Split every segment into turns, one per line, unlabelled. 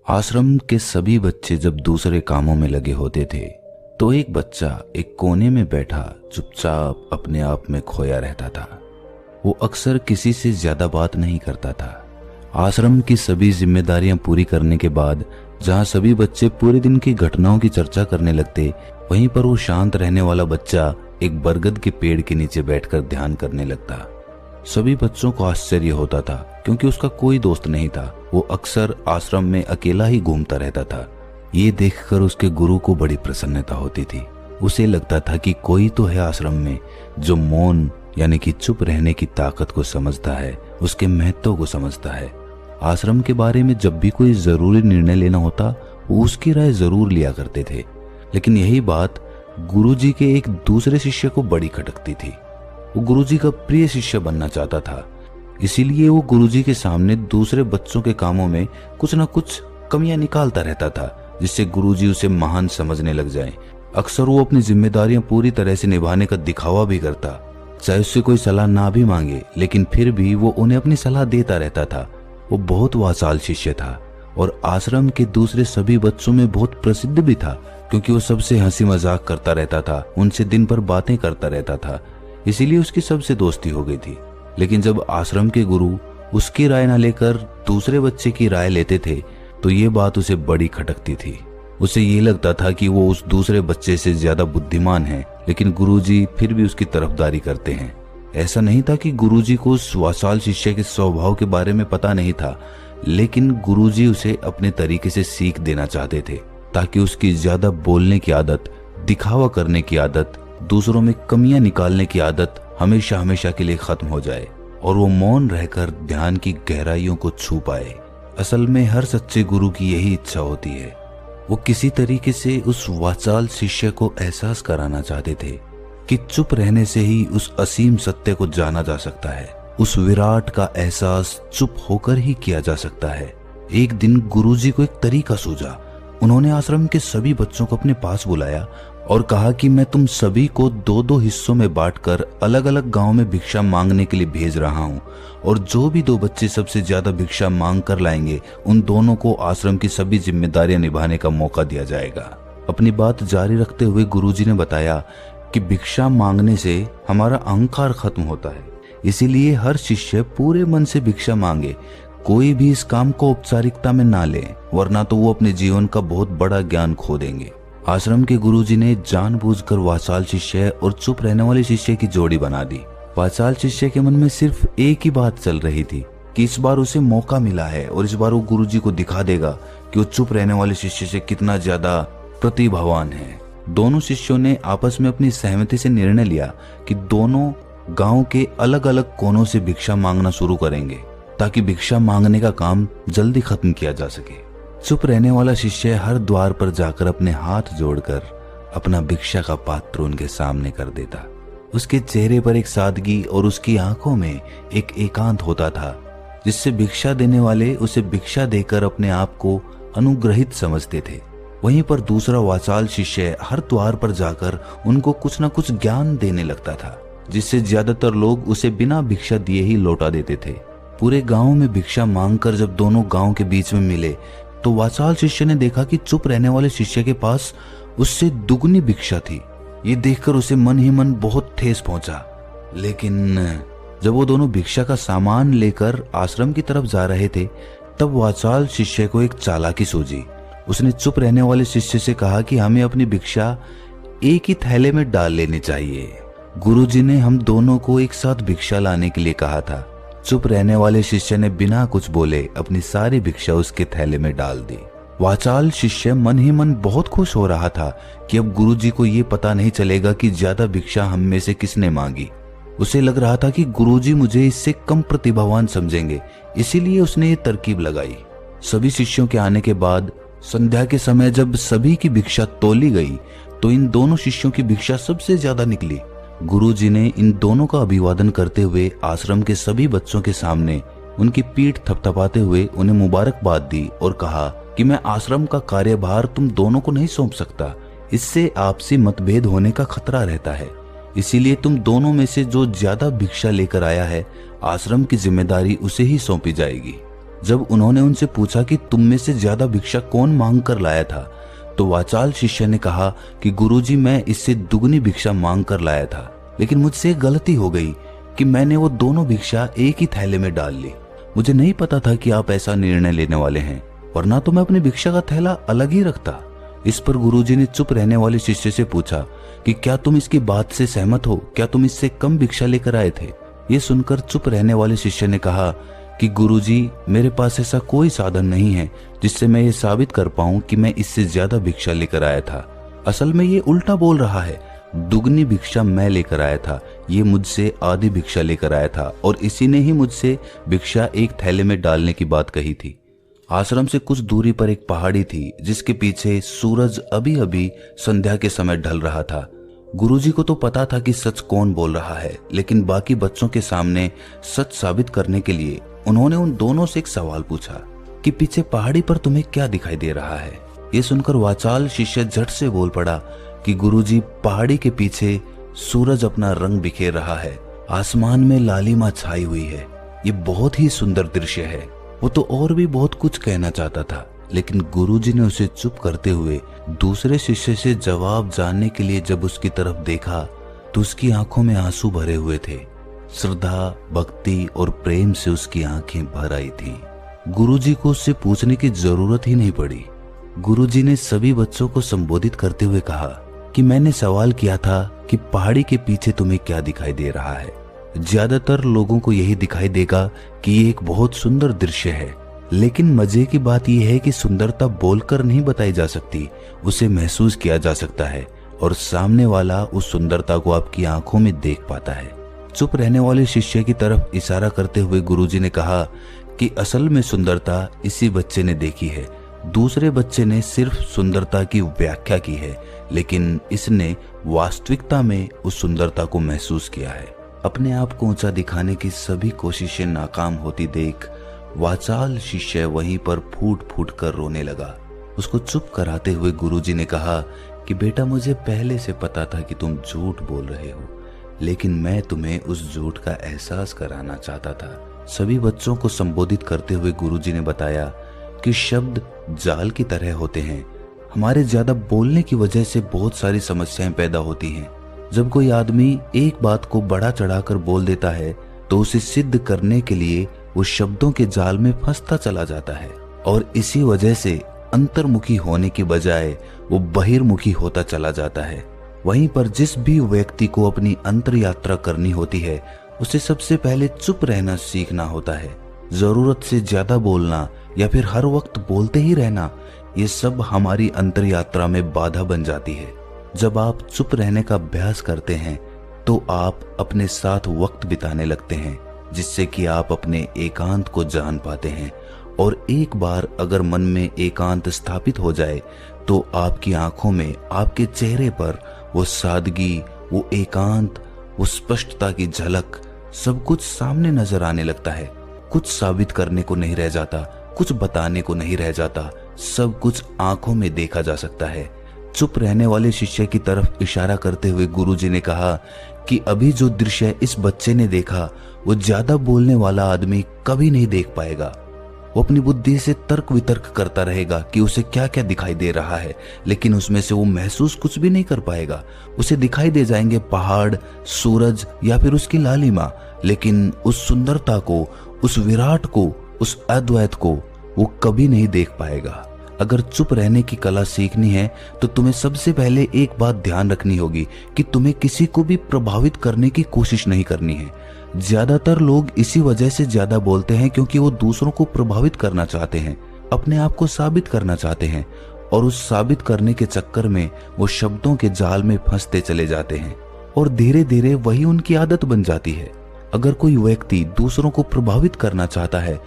आश्रम के सभी बच्चे जब दूसरे कामों में लगे होते थे तो एक बच्चा एक कोने में बैठा चुपचाप अपने आप में खोया रहता था। वो अक्सर किसी से ज्यादा बात नहीं करता था। आश्रम की सभी जिम्मेदारियां पूरी करने के बाद जहां सभी बच्चे पूरे दिन की घटनाओं की चर्चा करने लगते, वहीं पर वो शांत रहने वाला बच्चा एक बरगद के पेड़ के नीचे बैठकर ध्यान करने लगता। सभी बच्चों को आश्चर्य होता था क्योंकि उसका कोई दोस्त नहीं था। वो अक्सर आश्रम में अकेला ही घूमता रहता था। ये देखकर उसके गुरु को बड़ी प्रसन्नता होती थी। उसे लगता था कि कोई तो है आश्रम में जो मौन यानी कि चुप रहने की ताकत को समझता है, उसके महत्व को समझता है। आश्रम के बारे में जब भी कोई जरूरी निर्णय लेना होता वो उसकी राय जरूर लिया करते थे, लेकिन यही बात गुरुजी के एक दूसरे शिष्य को बड़ी खटकती थी। वो गुरुजी का प्रिय शिष्य बनना चाहता था, इसीलिए वो गुरुजी के सामने दूसरे बच्चों के कामों में कुछ न कुछ कमियां निकालता रहता था, जिससे गुरुजी उसे महान समझने लग जाएं। अक्सर वो अपनी जिम्मेदारियां पूरी तरह से निभाने का दिखावा भी करता, चाहे उससे कोई सलाह ना भी मांगे, लेकिन फिर भी वो उन्हें अपनी सलाह देता रहता था। वो बहुत वाचाल शिष्य था और आश्रम के दूसरे सभी बच्चों में बहुत प्रसिद्ध भी था, क्योंकि वो सबसे हंसी मजाक करता रहता था, उनसे दिन भर बातें करता रहता था। इसीलिए उसकी सबसे दोस्ती हो गई थी। लेकिन जब आश्रम के गुरु उसकी राय न लेकर दूसरे बच्चे की राय लेते थे तो ये बात उसे बड़ी खटकती थी। उसे ये लगता था कि वो उस दूसरे बच्चे से ज्यादा बुद्धिमान है, लेकिन गुरुजी फिर भी उसकी तरफदारी करते हैं। ऐसा नहीं था कि गुरुजी को उस वाचाल शिष्य के स्वभाव के बारे में पता नहीं था, लेकिन गुरुजी उसे अपने तरीके से सीख देना चाहते थे ताकि उसकी ज्यादा बोलने की आदत, दिखावा करने की आदत, दूसरों में कमियां निकालने की आदत हमेशा हमेशा के लिए खत्म हो जाए और वो मौन रहकर ध्यान की गहराइयों को छू पाए। असल में हर सच्चे गुरु की यही इच्छा होती है। वो किसी तरीके से उस वाचाल शिष्य को एहसास कराना चाहते थे कि चुप रहने से ही उस असीम सत्य को जाना जा सकता है। उस विराट का एहसास चुप होकर ही किया जा सकता है। एक दिन गुरुजी को एक तरीका सूझा। उन्होंने आश्रम के सभी बच्चों को अपने पास बुलाया और कहा कि मैं तुम सभी को दो दो हिस्सों में बांटकर अलग अलग गांव में भिक्षा मांगने के लिए भेज रहा हूं, और जो भी दो बच्चे सबसे ज्यादा भिक्षा मांग कर लाएंगे उन दोनों को आश्रम की सभी जिम्मेदारियां निभाने का मौका दिया जाएगा। अपनी बात जारी रखते हुए गुरुजी ने बताया कि भिक्षा मांगने से हमारा अहंकार खत्म होता है, इसीलिए हर शिष्य पूरे मन से भिक्षा मांगे। कोई भी इस काम को औपचारिकता में ना ले, वरना तो वो अपने जीवन का बहुत बड़ा ज्ञान खो देंगे। आश्रम के गुरुजी ने जानबूझकर वाचाल शिष्य और चुप रहने वाले शिष्य की जोड़ी बना दी। वाचाल शिष्य के मन में सिर्फ एक ही बात चल रही थी कि इस बार उसे मौका मिला है और इस बार वो गुरुजी को दिखा देगा कि वो चुप रहने वाले शिष्य से कितना ज्यादा प्रतिभावान है। दोनों शिष्यों ने आपस में अपनी सहमति से निर्णय लिया कि दोनों गांव के अलग अलग कोनों से भिक्षा मांगना शुरू करेंगे ताकि भिक्षा मांगने का काम जल्दी खत्म किया जा सके। चुप रहने वाला शिष्य हर द्वार पर जाकर अपने हाथ जोड़कर अपना भिक्षा का पात्र उनके सामने कर देता। उसके चेहरे पर एक सादगी और उसकी आंखों में एक एकांत होता था, जिससे भिक्षा देने वाले उसे भिक्षा देकर अपने आप को अनुग्रहित समझते थे। वहीं पर दूसरा वाचाल शिष्य हर द्वार पर जाकर उनको कुछ न कुछ ज्ञान देने लगता था, जिससे ज्यादातर लोग उसे बिना भिक्षा दिए ही लौटा देते थे। पूरे गांव में भिक्षा मांगकर जब दोनों गांव के बीच में मिले तो वाचाल शिष्य ने देखा कि चुप रहने वाले शिष्य के पास उससे दुगनी भिक्षा थी। ये देखकर उसे मन ही मन बहुत ठेस पहुंचा। लेकिन जब वो दोनों भिक्षा का सामान लेकर आश्रम की तरफ जा रहे थे तब वाचाल शिष्य को एक चालाकी सूझी। उसने चुप रहने वाले शिष्य से कहा कि हमें अपनी भिक्षा एक ही थैले में डाल लेनी चाहिए। गुरुजी ने हम दोनों को एक साथ भिक्षा लाने के लिए कहा था। चुप रहने वाले शिष्य ने बिना कुछ बोले अपनी सारी भिक्षा उसके थैले में डाल दी। वाचाल शिष्य मन ही मन बहुत खुश हो रहा था कि अब गुरुजी को ये पता नहीं चलेगा कि ज्यादा भिक्षा हम में से किसने मांगी। उसे लग रहा था कि गुरुजी मुझे इससे कम प्रतिभावान समझेंगे, इसीलिए उसने ये तरकीब लगाई। सभी शिष्यों के आने के बाद संध्या के समय जब सभी की भिक्षा तोली गई तो इन दोनों शिष्यों की भिक्षा सबसे ज्यादा निकली। गुरुजी ने इन दोनों का अभिवादन करते हुए आश्रम के सभी बच्चों के सामने उनकी पीठ थपथपाते हुए उन्हें मुबारकबाद दी और कहा कि मैं आश्रम का कार्यभार तुम दोनों को नहीं सौंप सकता, इससे आपसी मतभेद होने का खतरा रहता है। इसीलिए तुम दोनों में से जो ज्यादा भिक्षा लेकर आया है, आश्रम की जिम्मेदारी उसे ही सौंपी जाएगी। जब उन्होंने उनसे पूछा कि तुम में से ज्यादा भिक्षा कौन मांग कर लाया था, तो वाचाल शिष्य ने कहा कि गुरुजी, मैं इससे दुगनी भिक्षा मांग कर लाया था, लेकिन मुझसे एक गलती हो गई कि मैंने वो दोनों भिक्षा एक ही थैले में डाल ली। मुझे नहीं पता था कि आप ऐसा निर्णय लेने वाले हैं, वरना तो मैं अपनी भिक्षा का थैला अलग ही रखता। इस पर गुरुजी ने चुप रहने वाले शिष्य से पूछा कि क्या तुम इसकी बात से सहमत हो? क्या तुम इससे कम भिक्षा लेकर आए थे? ये सुनकर चुप रहने वाले शिष्य ने कहा कि गुरुजी, मेरे पास ऐसा कोई साधन नहीं है जिससे मैं ये साबित कर पाऊं कि मैं इससे ज्यादा भिक्षा लेकर आया था। असल में ये उल्टा बोल रहा है। दुगनी भिक्षा मैं लेकर आया था, ये मुझसे आधी भिक्षा लेकर आया था और इसी ने ही मुझसे भिक्षा एक थैले में डालने की बात कही थी। आश्रम से कुछ दूरी पर एक पहाड़ी थी जिसके पीछे सूरज अभी अभी संध्या के समय ढल रहा था। गुरुजी को तो पता था कि सच कौन बोल रहा है, लेकिन बाकी बच्चों के सामने सच साबित करने के लिए उन्होंने उन दोनों से एक सवाल पूछा कि पीछे पहाड़ी पर तुम्हें क्या दिखाई दे रहा है? ये सुनकर वाचाल शिष्य झट से बोल पड़ा कि गुरुजी, पहाड़ी के पीछे सूरज अपना रंग बिखेर रहा है, आसमान में लालिमा छाई हुई है, ये बहुत ही सुंदर दृश्य है। वो तो और भी बहुत कुछ कहना चाहता था, लेकिन गुरुजी ने उसे चुप करते हुए दूसरे शिष्य से जवाब जानने के लिए जब उसकी तरफ देखा तो उसकी आंखों में आंसू भरे हुए थे। श्रद्धा, भक्ति और प्रेम से उसकी आंखें भर आई थी। गुरुजी को उससे पूछने की जरूरत ही नहीं पड़ी। गुरुजी ने सभी बच्चों को संबोधित करते हुए कहा कि मैंने सवाल किया था कि पहाड़ी के पीछे तुम्हें क्या दिखाई दे रहा है। ज्यादातर लोगों को यही दिखाई देगा कि ये एक बहुत सुंदर दृश्य है, लेकिन मजे की बात यह है कि सुंदरता बोलकर नहीं बताई जा सकती, उसे महसूस किया जा सकता है और सामने वाला उस सुंदरता को आपकी आंखों में देख पाता है। चुप रहने वाले शिष्य की तरफ इशारा करते हुए गुरुजी ने कहा कि असल में सुंदरता इसी बच्चे ने देखी है, दूसरे बच्चे ने सिर्फ सुंदरता की व्याख्या की है, लेकिन इसने वास्तविकता में उस सुंदरता को महसूस किया है। अपने आप को ऊंचा दिखाने की सभी कोशिशें नाकाम होती देख वाचाल शिष्य वहीं पर फूट फूट कर रोने लगा। उसको चुप कराते हुए गुरुजी ने कहा कि बेटा, मुझे पहले से पता था कि तुम झूठ बोल रहे हो, लेकिन मैं तुम्हें उस झूठ का एहसास कराना चाहता था। सभी बच्चों को संबोधित करते हुए गुरुजी ने बताया कि शब्द जाल की तरह होते हैं। हमारे ज्यादा बोलने की वजह से बहुत सारी समस्याएं पैदा होती हैं। जब कोई आदमी एक बात को बढ़ा चढ़ाकर बोल देता है तो उसे सिद्ध करने के लिए वो शब्दों के जाल में फंसता चला जाता है और इसी वजह से अंतर्मुखी होने की बजाय वो बहिर्मुखी होता चला जाता है। वहीं पर जिस भी व्यक्ति को अपनी अंतर यात्रा करनी होती है उसे सबसे पहले चुप रहना सीखना होता है। जरूरत से ज्यादा बोलना या फिर हर वक्त बोलते ही रहना, ये सब हमारी अंतर यात्रा में बाधा बन जाती है। जब आप चुप रहने का अभ्यास करते हैं तो आप अपने साथ वक्त बिताने लगते हैं, जिससे कि आप अपने एकांत को जान पाते हैं। और एक बार अगर मन में एकांत स्थापित हो जाए तो आपकी आंखों में, आपके चेहरे पर वो सादगी, वो एकांत, वो स्पष्टता की झलक, सब कुछ सामने नजर आने लगता है। कुछ साबित करने को नहीं रह जाता, कुछ बताने को नहीं रह जाता, सब कुछ आंखों में देखा जा सकता है। चुप रहने वाले शिष्य की तरफ इशारा करते हुए गुरुजी ने कहा कि अभी जो दृश्य इस बच्चे ने देखा वो ज्यादा बोलने वाला आदमी कभी नहीं देख पाएगा। वो अपनी बुद्धि से तर्क वितर्क करता रहेगा कि उसे क्या क्या दिखाई दे रहा है, लेकिन उसमें से वो महसूस कुछ भी नहीं कर पाएगा। उसे दिखाई दे जाएंगे पहाड़, सूरज या फिर उसकी लालिमा, लेकिन उस सुंदरता को, उस विराट को, उस अद्वैत को वो कभी नहीं देख पाएगा। अगर चुप रहने की कला सीखनी है तो तुम्हें सबसे पहले एक बात ध्यान रखनी होगी कि तुम्हें किसी को भी प्रभावित करने की कोशिश नहीं करनी है। ज्यादातर लोग इसी वजह से ज्यादा बोलते हैं क्योंकि वो दूसरों को प्रभावित करना चाहते हैं, अपने आप को साबित करना चाहते हैं, और उस साबित करने के चक्कर में वो शब्दों के जाल में फंसते चले जाते हैं और धीरे धीरे वही उनकी आदत बन जाती है। अगर कोई व्यक्ति दूसरों को प्रभावित करना चाहता है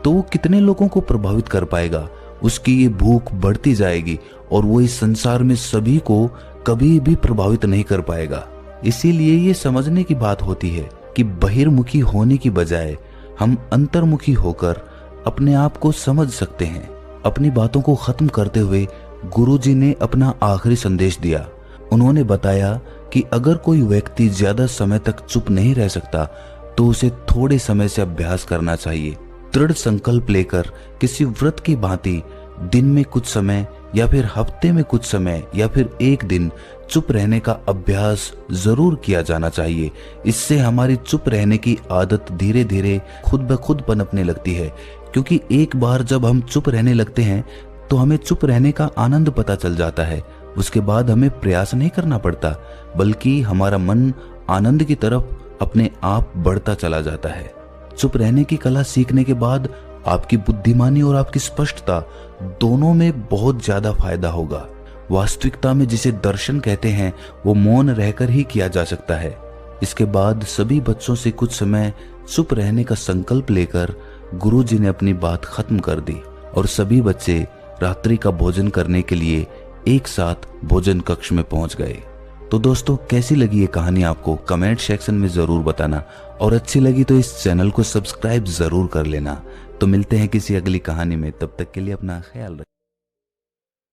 तो वो कितने लोगों को प्रभावित कर पाएगा? उसकी ये भूख बढ़ती जाएगी और वो इस संसार में सभी को कभी भी प्रभावित नहीं कर पाएगा। इसीलिए ये समझने की बात होती है कि बहिर्मुखी होने की बजाय हम अंतर्मुखी होकर अपने आप को समझ सकते हैं। अपनी बातों को खत्म करते हुए गुरुजी ने अपना आखिरी संदेश दिया। उन्होंने बताया कि अगर कोई व्यक्ति ज्यादा समय तक चुप नहीं रह सकता तो उसे थोड़े समय से अभ्यास करना चाहिए। दृढ़ संकल्प लेकर किसी व्रत की भांति दिन में कुछ समय या फिर हफ्ते में कुछ समय या फिर एक दिन चुप रहने का अभ्यास जरूर किया जाना चाहिए। इससे हमारी चुप रहने की आदत धीरे धीरे खुद ब खुद पनपने लगती है, क्योंकि एक बार जब हम चुप रहने लगते हैं तो हमें चुप रहने का आनंद पता चल जाता है। उसके बाद हमें प्रयास नहीं करना पड़ता, बल्कि हमारा मन आनंद की तरफ अपने आप बढ़ता चला जाता है। चुप रहने की कला सीखने के बाद आपकी बुद्धिमानी और आपकी स्पष्टता दोनों में बहुत ज्यादा फायदा होगा। वास्तविकता में जिसे दर्शन कहते हैं वो मौन रहकर ही किया जा सकता है। इसके बाद सभी बच्चों से कुछ समय चुप रहने का संकल्प लेकर गुरुजी ने अपनी बात खत्म कर दी और सभी बच्चे रात्रि का भोजन करने के लिए एक साथ भोजन कक्ष में पहुंच गए। तो दोस्तों, कैसी लगी ये कहानी आपको कमेंट सेक्शन में जरूर बताना, और अच्छी लगी तो इस चैनल को सब्सक्राइब जरूर कर लेना। तो मिलते हैं किसी अगली कहानी में, तब तक के लिए अपना ख्याल रखें।